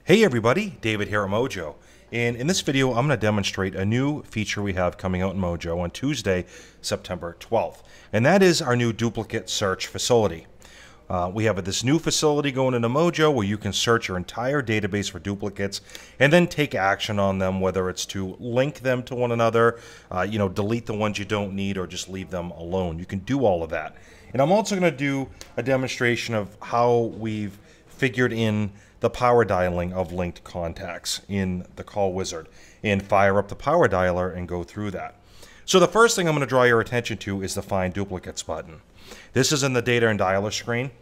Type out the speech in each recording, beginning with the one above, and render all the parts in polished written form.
Hey everybody, David here at Mojo, and in this video I'm going to demonstrate a new feature we have coming out in Mojo on Tuesday, September 12th, and that is our new duplicate search facility. We have this new facility going into Mojo where you can search your entire database for duplicates and then take action on them, whether it's to link them to one another, delete the ones you don't need, or just leave them alone. You can do all of that. And I'm also going to do a demonstration of how we've figured in the power dialing of linked contacts in the call wizard and fire up the power dialer and go through that. So the first thing I'm going to draw your attention to is the Find Duplicates button. This is in the Data and Dialer screen,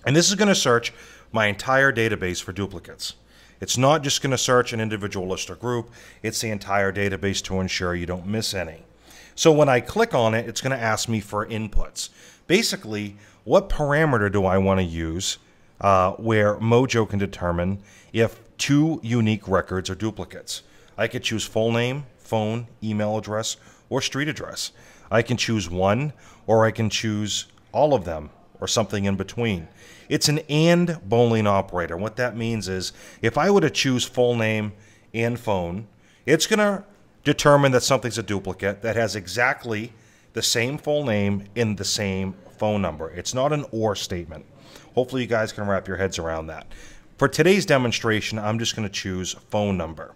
and this is going to search my entire database for duplicates. It's not just going to search an individual list or group, it's the entire database to ensure you don't miss any. So when I click on it, it's going to ask me for inputs. Basically, what parameter do I want to use where Mojo can determine if two unique records are duplicates? I could choose full name, phone, email address, or street address. I can choose one, or I can choose all of them, or something in between. It's an AND Boolean operator. What that means is if I were to choose full name and phone, it's going to determine that something's a duplicate that has exactly the same full name in the same phone number. It's not an OR statement. Hopefully you guys can wrap your heads around that. For today's demonstration, I'm just going to choose phone number.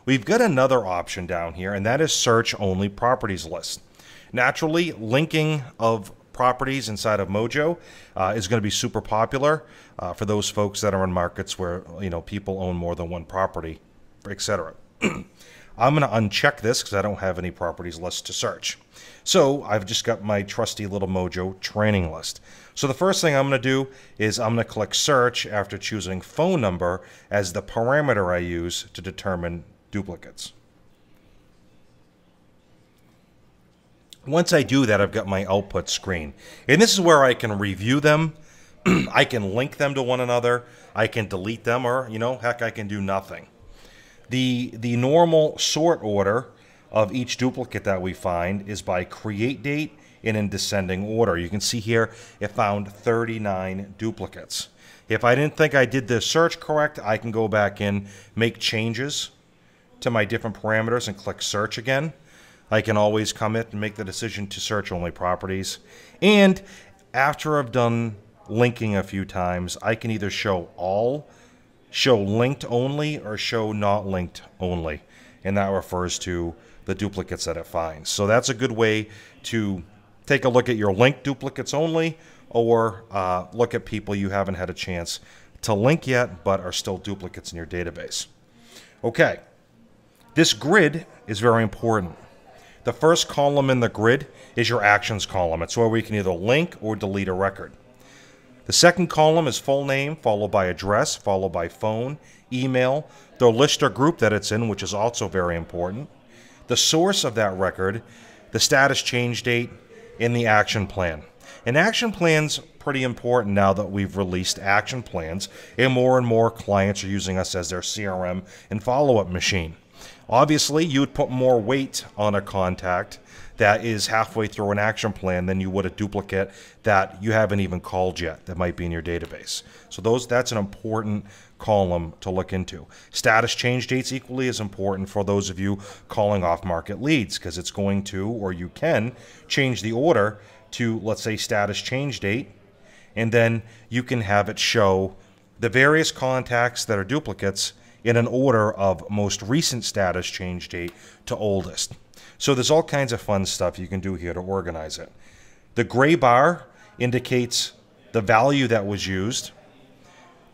We've got another option down here, and that is search only properties list. Naturally, linking of properties inside of Mojo is going to be super popular for those folks that are in markets where people own more than one property, etc. I'm going to uncheck this because I don't have any properties list to search. So I've just got my trusty little Mojo training list. So the first thing I'm going to do is I'm going to click search after choosing phone number as the parameter I use to determine duplicates. Once I do that, I've got my output screen. And this is where I can review them. I can link them to one another. I can delete them, or, heck, I can do nothing. The normal sort order of each duplicate that we find is by create date and in descending order. You can see here it found 39 duplicates. If I didn't think I did this search correct, I can go back in, make changes to my different parameters and click search again. I can always come in and make the decision to search only properties. And after I've done linking a few times, I can either show all, show linked only, or show not linked only. And that refers to the duplicates that it finds. So that's a good way to take a look at your linked duplicates only, or look at people you haven't had a chance to link yet but are still duplicates in your database. Okay, this grid is very important. The first column in the grid is your actions column. It's where we can either link or delete a record. The second column is full name, followed by address, followed by phone, email, the list or group that it's in, which is also very important, the source of that record, the status change date, and the action plan. And action plan's pretty important now that we've released action plans, and more clients are using us as their CRM and follow-up machine. Obviously, you would put more weight on a contact that is halfway through an action plan than you would a duplicate that you haven't even called yet that might be in your database. So that's an important column to look into. Status change dates equally as important for those of you calling off-market leads, because it's going to, or you can, change the order to, let's say, status change date, and then you can have it show the various contacts that are duplicates in an order of most recent status change date to oldest. So there's all kinds of fun stuff you can do here to organize it. The gray bar indicates the value that was used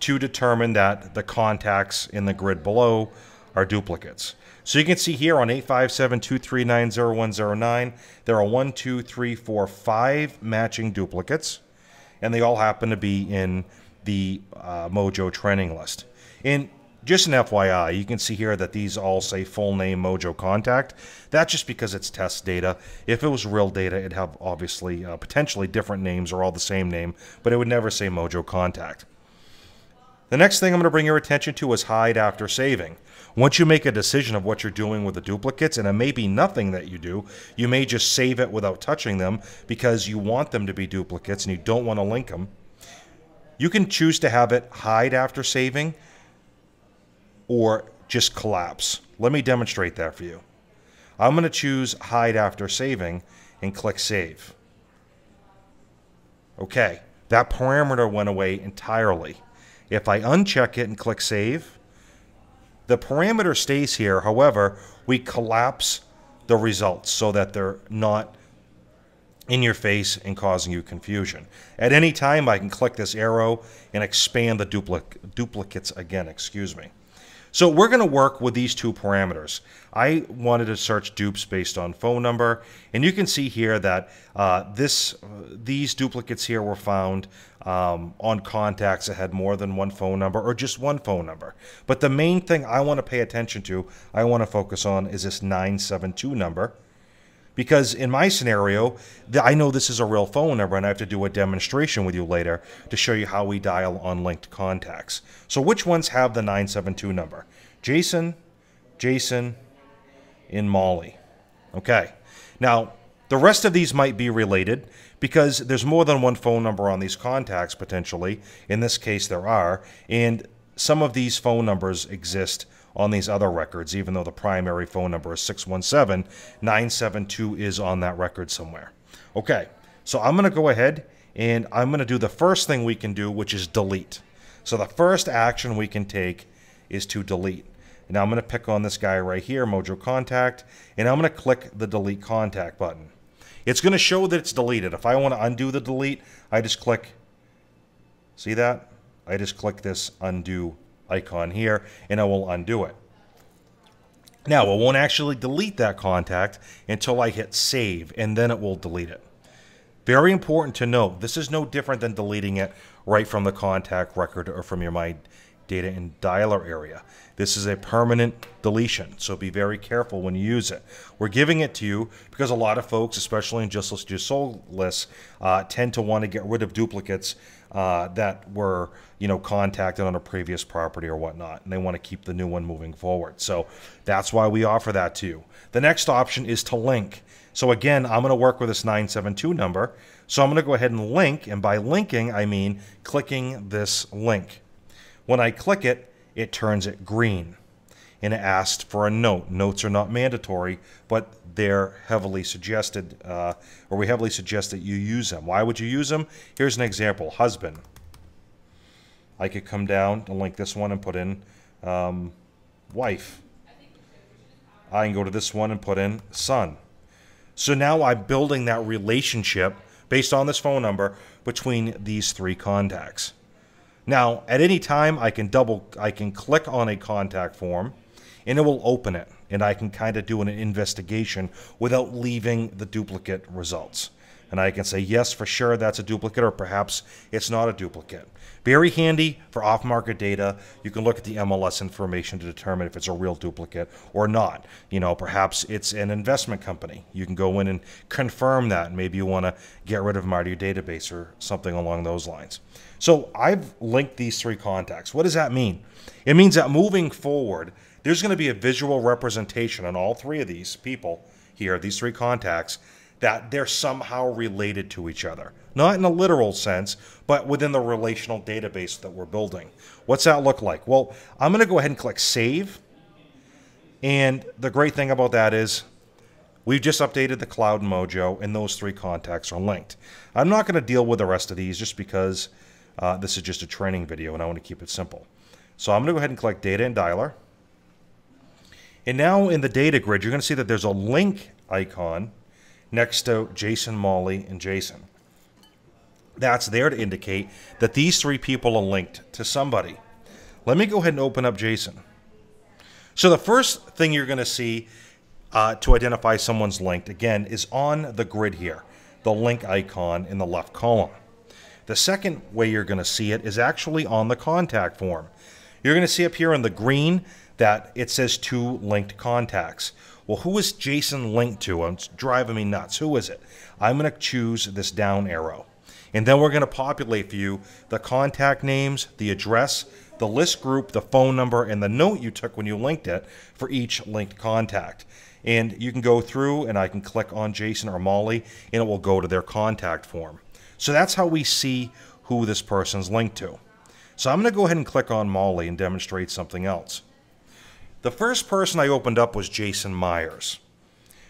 to determine that the contacts in the grid below are duplicates. So you can see here on 857-239-0109, there are 1, 2, 3, 4, 5 matching duplicates, and they all happen to be in the Mojo training list. And just an FYI, you can see here that these all say full name Mojo contact. That's just because it's test data. If it was real data, it'd have obviously potentially different names or all the same name, but it would never say Mojo contact. The next thing I'm going to bring your attention to is hide after saving. Once you make a decision of what you're doing with the duplicates, and it may be nothing that you do, you may just save it without touching them because you want them to be duplicates and you don't want to link them. You can choose to have it hide after saving. or just collapse. Let me demonstrate that for you. I'm going to choose hide after saving and click save. Okay, that parameter went away entirely. If I uncheck it and click save, the parameter stays here. However, we collapse the results so that they're not in your face and causing you confusion. At any time, I can click this arrow and expand the duplicates again, excuse me. So we're going to work with these two parameters. I wanted to search dupes based on phone number, and you can see here that these duplicates here were found on contacts that had more than one phone number or just one phone number. But the main thing I want to pay attention to, I want to focus on, is this 972 number. Because in my scenario, I know this is a real phone number, and I have to do a demonstration with you later to show you how we dial unlinked contacts. So which ones have the 972 number? Jason, Jason, and Molly. Okay. Now, the rest of these might be related because there's more than one phone number on these contacts, potentially. In this case, there are. And some of these phone numbers exist on these other records, even though the primary phone number is 617, 972 is on that record somewhere. Okay, so I'm going to go ahead and I'm going to do the first thing we can do, which is delete. So the first action we can take is to delete. Now I'm going to pick on this guy right here, Mojo Contact, and I'm going to click the delete contact button. It's going to show that it's deleted. If I want to undo the delete, I just click, see that? I just click this undo icon here, and I will undo it. Now, it won't actually delete that contact until I hit save, and then it will delete it. Very important to note, this is no different than deleting it right from the contact record or from your My Data and Dialer area. This is a permanent deletion, so be very careful when you use it. We're giving it to you because a lot of folks, especially in Just List Your Soul lists, tend to want to get rid of duplicates that were, contacted on a previous property or whatnot, and they want to keep the new one moving forward. So that's why we offer that to you. The next option is to link. So again, I'm going to work with this 972 number. So I'm going to go ahead and link, and by linking, I mean clicking this link. When I click it, it turns it green, and it asks for a note. Notes are not mandatory, but they're heavily suggested, or we heavily suggest that you use them. Why would you use them? Here's an example, husband. I could come down and link this one and put in wife. I can go to this one and put in son. So now I'm building that relationship based on this phone number between these three contacts. Now, at any time, I can click on a contact form, and it will open it, and I can kind of do an investigation without leaving the duplicate results. And I can say, yes, for sure, that's a duplicate, or perhaps it's not a duplicate. Very handy for off-market data. You can look at the MLS information to determine if it's a real duplicate or not. Perhaps it's an investment company. You can go in and confirm that. Maybe you want to get rid of them out of your database or something along those lines. So I've linked these three contacts. What does that mean? It means that moving forward, there's going to be a visual representation on all three of these people here, these three contacts, that they're somehow related to each other. Not in a literal sense, but within the relational database that we're building. What's that look like? Well, I'm going to go ahead and click Save. And the great thing about that is we've just updated the Cloud Mojo, and those three contacts are linked. I'm not going to deal with the rest of these just because this is just a training video, and I want to keep it simple. So I'm going to go ahead and click Data and Dialer. And now in the data grid, you're going to see that there's a link icon next to Jason, Molly, and Jason. That's there to indicate that these three people are linked to somebody. Let me go ahead and open up Jason. So the first thing you're going to see to identify someone's linked, again, is on the grid here, the link icon in the left column. The second way you're going to see it is actually on the contact form. You're going to see up here in the green that it says two linked contacts. Well, who is Jason linked to? It's driving me nuts. Who is it? I'm going to choose this down arrow. And then we're going to populate for you the contact names, the address, the list group, the phone number, and the note you took when you linked it for each linked contact. And you can go through, and I can click on Jason or Molly, and it will go to their contact form. So that's how we see who this person's linked to. So I'm going to go ahead and click on Molly and demonstrate something else. The first person I opened up was Jason Myers.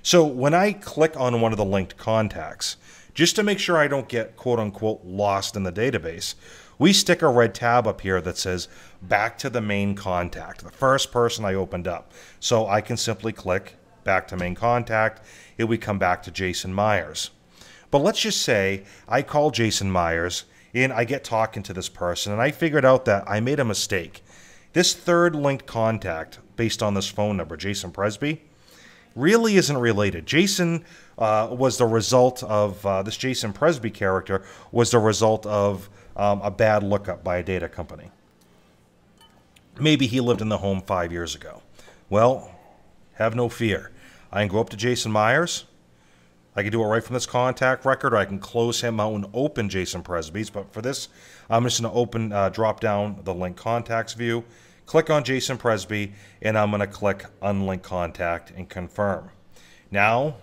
So when I click on one of the linked contacts, just to make sure I don't get quote-unquote lost in the database, we stick a red tab up here that says back to the main contact, the first person I opened up. So I can simply click back to main contact. It would come back to Jason Myers. But let's just say I call Jason Myers and I get talking to this person and I figured out that I made a mistake. This third linked contact based on this phone number, Jason Presby, really isn't related. Jason was the result of, this Jason Presby character was the result of a bad lookup by a data company. Maybe he lived in the home 5 years ago. Well, have no fear. I can go up to Jason Myers. I can do it right from this contact record, or I can close him out and open Jason Presby's. But for this, I'm just going to open, drop down the link contacts view, click on Jason Presby, and I'm going to click unlink contact and confirm. Now,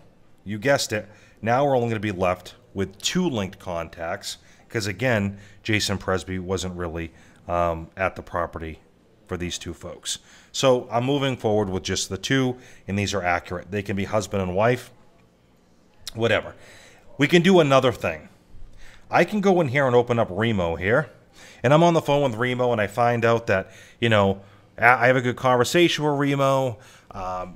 you guessed it, now we're only going to be left with 2 linked contacts, because again, Jason Presby wasn't really at the property for these 2 folks. So I'm moving forward with just the 2, and these are accurate. They can be husband and wife, whatever. We can do another thing. I can go in here and open up Remo here, and I'm on the phone with Remo, and I find out that, you know, I have a good conversation with Remo.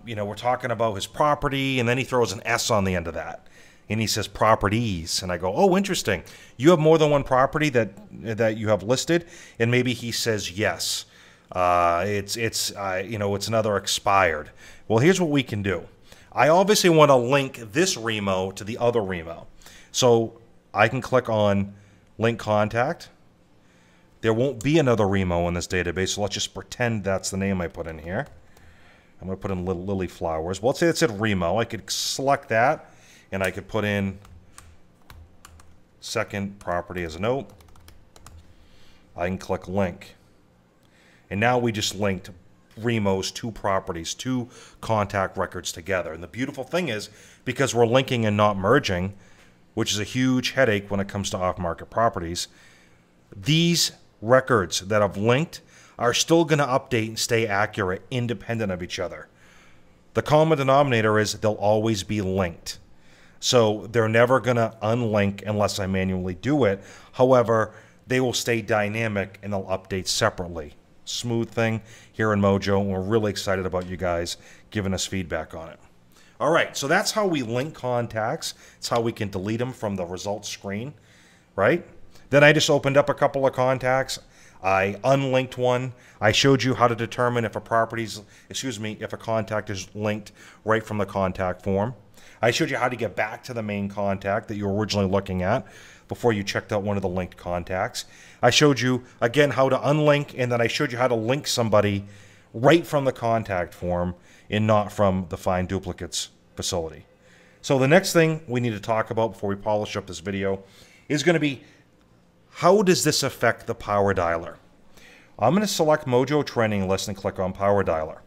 You know, we're talking about his property, and then he throws an S on the end of that, and he says properties, and I go, oh, interesting. You have more than one property that you have listed, and maybe he says yes. You know, it's another expired. Well, here's what we can do. I obviously want to link this Remo to the other Remo. So I can click on link contact. There won't be another Remo in this database, so let's just pretend that's the name I put in here. I'm going to put in little lily flowers. Well, let's say it said Remo. I could select that, and I could put in second property as a note. I can click link. And now we just linked Remo's 2 properties, 2 contact records together. And the beautiful thing is, because we're linking and not merging, which is a huge headache when it comes to off-market properties, these records that I've linked are still going to update and stay accurate independent of each other. The common denominator is they'll always be linked. So they're never going to unlink unless I manually do it. However, they will stay dynamic and they'll update separately. Smooth thing here in Mojo, and we're really excited about you guys giving us feedback on it. All right, so that's how we link contacts. It's how we can delete them from the results screen, right? Then I just opened up a couple of contacts. I unlinked one. I showed you how to determine if a if a contact is linked right from the contact form. I showed you how to get back to the main contact that you were originally looking at before you checked out one of the linked contacts. I showed you, again, how to unlink, and then I showed you how to link somebody right from the contact form and not from the Find Duplicates facility. So the next thing we need to talk about before we polish up this video is going to be, how does this affect the Power Dialer? I'm going to select Mojo Trending List and click on Power Dialer.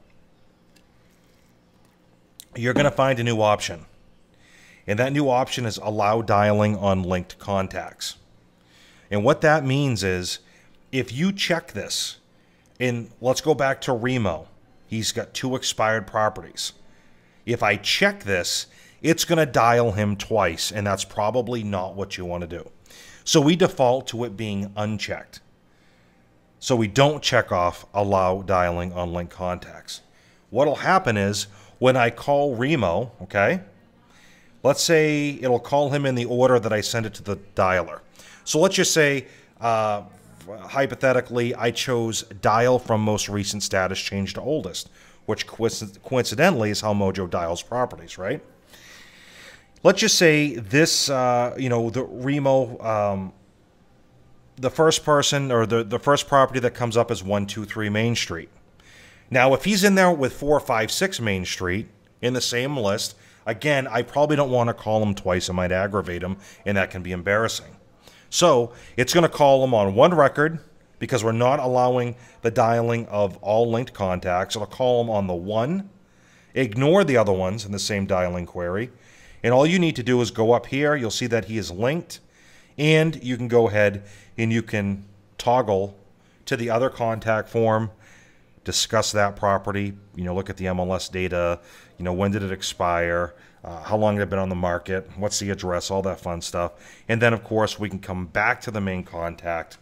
You're going to find a new option. And that new option is allow dialing on linked contacts. And what that means is, if you check this, and let's go back to Remo. He's got 2 expired properties. If I check this, it's going to dial him twice, and that's probably not what you want to do. So we default to it being unchecked. So we don't check off allow dialing on linked contacts. What'll happen is, when I call Remo, okay, let's say it'll call him in the order that I send it to the dialer. So let's just say, hypothetically, I chose dial from most recent status change to oldest, which coincidentally is how Mojo dials properties, right? Let's just say this, the Remo, the first person or the first property that comes up is 123 Main Street. Now, if he's in there with 456 Main Street in the same list, again, I probably don't want to call him twice. It might aggravate him, and that can be embarrassing. So it's going to call him on one record because we're not allowing the dialing of all linked contacts. It'll call him on the one, ignore the other ones in the same dialing query, and all you need to do is go up here. You'll see that he is linked, and you can go ahead and you can toggle to the other contact form, discuss that property, look at the MLS data, when did it expire, how long had it been on the market, what's the address, all that fun stuff. And then, of course, we can come back to the main contact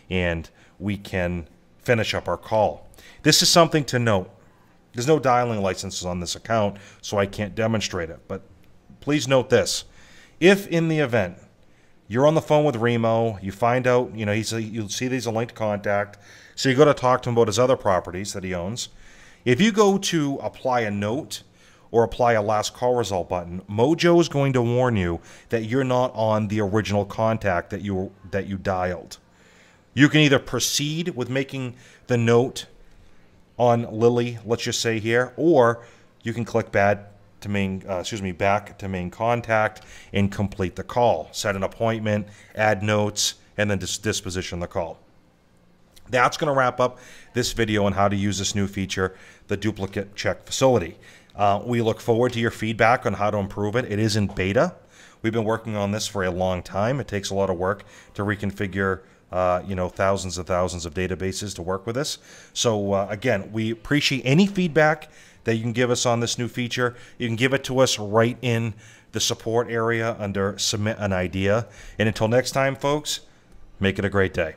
and we can finish up our call. This is something to note. There's no dialing licenses on this account, so I can't demonstrate it. But please note this. If in the event you're on the phone with Remo, you find out, you'll see he's a linked contact, so you go to talk to him about his other properties that he owns. If you go to apply a note or apply a last call result button, Mojo is going to warn you that you're not on the original contact that you dialed. You can either proceed with making the note on Lily, let's just say here, or you can click back to main contact and complete the call. Set an appointment, add notes, and then disposition the call. That's going to wrap up this video on how to use this new feature, the duplicate check facility. We look forward to your feedback on how to improve it. It is in beta. We've been working on this for a long time. It takes a lot of work to reconfigure thousands and thousands of databases to work with this. So again, we appreciate any feedback that you can give us on this new feature. You can give it to us right in the support area under Submit an Idea. And until next time, folks, make it a great day.